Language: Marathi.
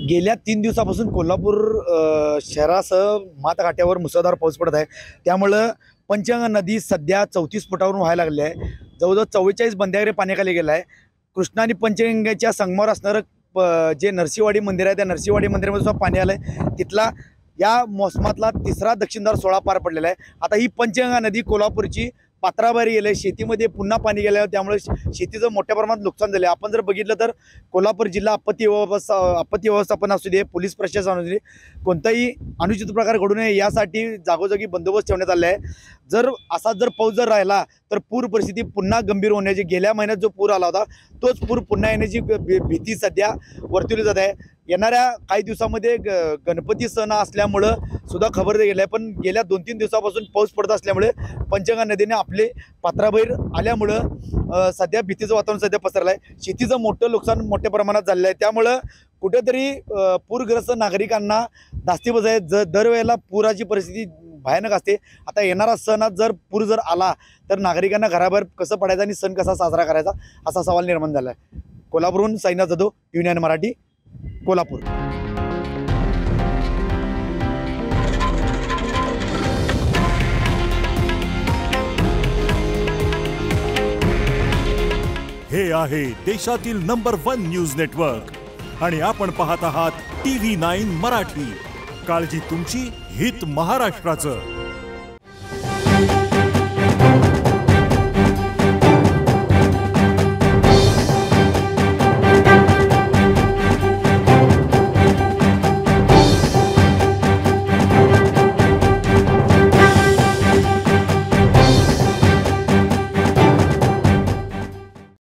गेल्या 3 दिवसापासून कोल्हापूर शहरासह मातकाठ्यावर मुसळधार पाऊस पडत आहे। त्यामुळं पंचगंगा नदी सध्या 34 फुटावरून व्हायला लागली आहे। जवळजवळ 44 बंधारे पाण्याखाली गेला आहे। कृष्णा आणि पंचगंगेच्या संगमावर असणारं जे नरसिंहवाडी मंदिर आहे त्या नरसिंहवाडी मंदिरामध्ये सुद्धा पाणी आलं आहे। तिथला या मोसमातला तिसरा दक्षिणदार सोहळा पार पडलेला आहे। आता ही पंचगंगा नदी कोल्हापूरची पात्राबाहेर गेले, शेतीमध्ये पुन्हा पाणी गेलं, त्यामुळे शेतीचं मोठ्या प्रमाणात नुकसान झाले। आपण जर बघितलं तर कोल्हापूर जिल्हा आपत्ती व्यवस्थापन असू दे, पोलीस प्रशासन असू दे, कोणताही अनुचित प्रकार घडू नये यासाठी जागोजागी बंदोबस्त ठेवण्यात आले आहे। जर असा पाऊस जर राहिला तर पूर परिस्थिती पुन्हा गंभीर होण्याची, गेल्या महिन्यात जो पूर आला होता तोच पूर पुन्हा येण्याची भीती सध्या वर्तवली जात आहे। येणाऱ्या काही दिवसामध्ये गणपती सण असल्यामुळं सुद्धा खबर गेलं आहे, पण गेल्या 2-3 दिवसापासून पाऊस पडत असल्यामुळे पंचगंगा नदीने आपले पात्राबाहेर आल्यामुळं सध्या भीतीचं वातावरण सध्या पसरलं आहे। शेतीचं मोठं नुकसान मोठ्या प्रमाणात झालेलं आहे। त्यामुळं कुठेतरी पूरग्रस्त नागरिकांना धास्ती आहे। दरवेळेला पुराची परिस्थिती भयानक असते। आता येणारा सणात जर पूर जर आला तर नागरिकांना घराबाहेर कसं पडायचं आणि सण कसा साजरा करायचा असा सवाल निर्माण झाला आहे। कोल्हापूरहून साईनाथ जाधव, TV9 मराठी, कोल्हापूर। हे आहे देशातील नंबर 1 न्यूज नेटवर्क आणि आपण पाहत आहात TV9 मराठी। काळजी तुमची, हित महाराष्ट्राचं।